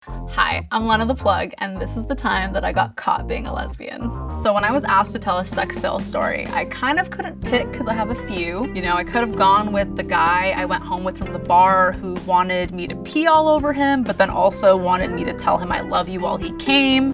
Hi, I'm Lena the Plug, and this is the time that I got caught being a lesbian. So when I was asked to tell a sex fail story, I kind of couldn't pick because I have a few. You know, I could have gone with the guy I went home with from the bar who wanted me to pee all over him, but then also wanted me to tell him I love you while he came.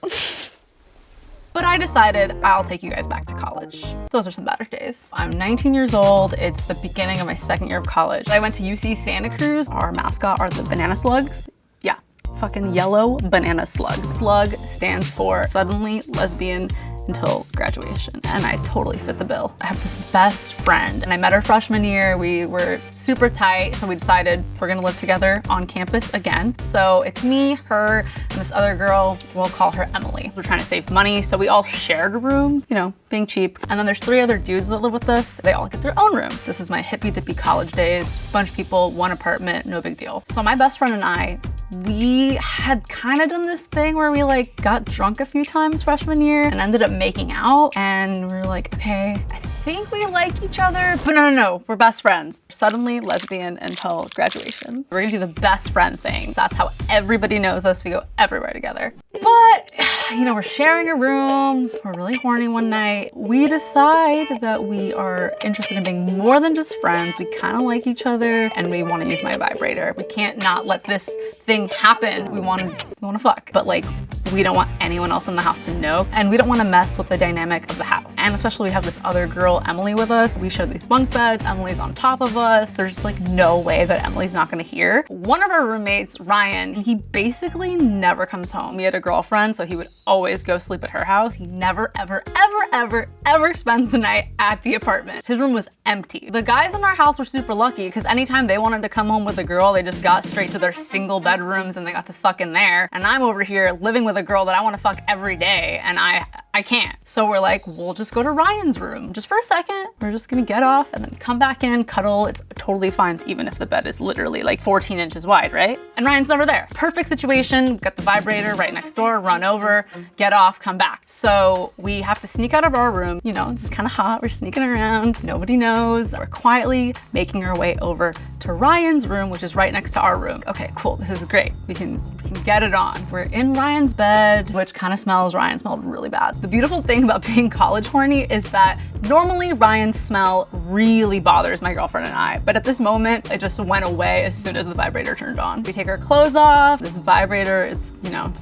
But I decided I'll take you guys back to college. Those are some better days. I'm 19 years old. It's the beginning of my second year of college. I went to UC Santa Cruz. Our mascot are the banana slugs. Yeah, fucking yellow banana slug. Slug stands for suddenly lesbian until graduation, and I totally fit the bill. I have this best friend, and I met her freshman year. We were super tight, so we decided we're gonna live together on campus again. So it's me, her, and this other girl. We'll call her Emily. We're trying to save money, so we all shared a room, you know, being cheap. And then there's 3 other dudes that live with us. They all get their own room. This is my hippy-dippy college days. Bunch of people, one apartment, no big deal. So my best friend and I, we had kind of done this thing where we like got drunk a few times freshman year and ended up making out, and we were like, okay, I think we like each other, but no, we're best friends. Suddenly lesbian until graduation. We're gonna do the best friend thing. That's how everybody knows us. We go everywhere together. But, you know, we're sharing a room. We're really horny one night. We decide that we are interested in being more than just friends. We kind of like each other, and we want to use my vibrator. We can't not let this thing happen. We want to fuck, but like, we don't want anyone else in the house to know, and we don't want to mess with the dynamic of the house. And especially we have this other girl, Emily, with us. We share these bunk beds. Emily's on top of us. There's like no way that Emily's not going to hear. One of our roommates, Ryan, he basically never comes home. He had a girlfriend, so he would always go sleep at her house. He never, ever spends the night at the apartment. His room was empty. The guys in our house were super lucky because anytime they wanted to come home with a girl, they just got straight to their single bedrooms and they got to fuck in there. And I'm over here living with a girl that I want to fuck every day, and I can't. So we're like, we'll just go to Ryan's room just for a second. We're just gonna get off and then come back in, cuddle. It's totally fine, even if the bed is literally like 14 inches wide, right? And Ryan's never there. Perfect situation. Got the vibrator right next door, run over, get off, come back. So we have to sneak out of our room. You know, it's kind of hot. We're sneaking around. Nobody knows. We're quietly making our way over to Ryan's room, which is right next to our room. Okay, cool. This is great. We can get it on. We're in Ryan's bed, which kind of smells. Ryan smelled really bad. The beautiful thing about being college horny is that normally Ryan's smell really bothers my girlfriend and I, but at this moment, it just went away as soon as the vibrator turned on. We take our clothes off. This vibrator, it's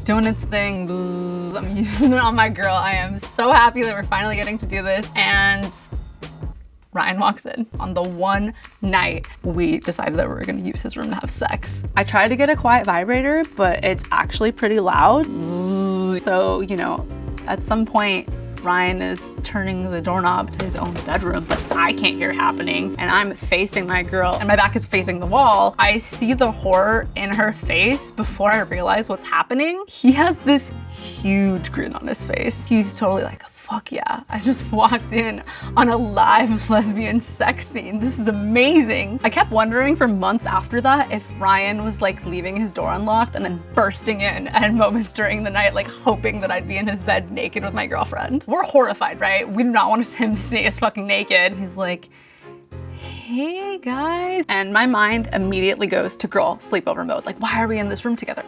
doing its thing. I'm using it on my girl. I am so happy that we're finally getting to do this. And Ryan walks in. On the one night we decided that we were gonna use his room to have sex. I tried to get a quiet vibrator, but it's actually pretty loud. So, you know, at some point, Ryan is turning the doorknob to his own bedroom, but I can't hear it happening, and I'm facing my girl, and my back is facing the wall. I see the horror in her face before I realize what's happening. He has this huge grin on his face. He's totally like, fuck yeah, I just walked in on a live lesbian sex scene. This is amazing. I kept wondering for months after that if Ryan was like leaving his door unlocked and then bursting in at moments during the night, like hoping that I'd be in his bed naked with my girlfriend. We're horrified, right? We do not want him to see us fucking naked. He's like, hey guys. And my mind immediately goes to girl sleepover mode. Like, why are we in this room together?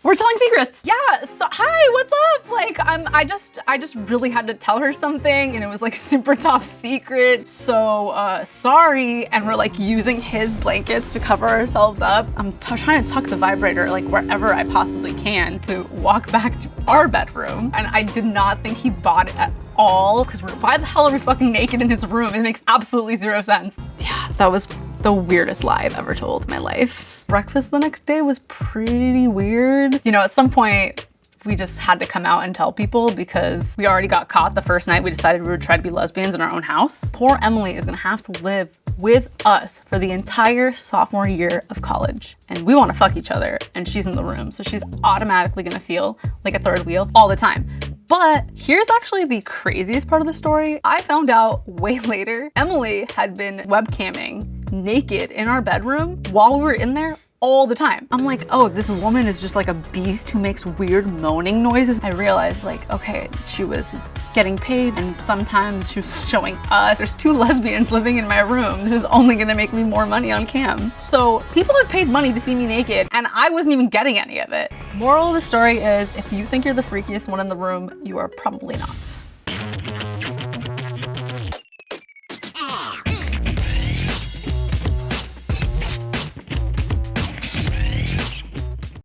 We're telling secrets. Yeah, so hi, what's up? Like, I just really had to tell her something, and it was like super top secret. So, sorry. And we're like using his blankets to cover ourselves up. I'm trying to tuck the vibrator like wherever I possibly can to walk back to our bedroom. And I did not think he bought it at all, because why the hell are we fucking naked in his room? It makes absolutely zero sense. Yeah, that was the weirdest lie I've ever told in my life. Breakfast the next day was pretty weird. You know, at some point, we just had to come out and tell people because we already got caught the first night we decided we would try to be lesbians in our own house. Poor Emily is gonna have to live with us for the entire sophomore year of college. And we wanna fuck each other, and she's in the room, so she's automatically gonna feel like a third wheel all the time. But here's actually the craziest part of the story. I found out way later, Emily had been webcamming naked in our bedroom while we were in there all the time. I'm like, oh, this woman is just like a beast who makes weird moaning noises. I realized like, okay, she was getting paid and sometimes she was showing us. There's 2 lesbians living in my room. This is only gonna make me more money on cam. So people have paid money to see me naked and I wasn't even getting any of it. Moral of the story is, if you think you're the freakiest one in the room, you are probably not.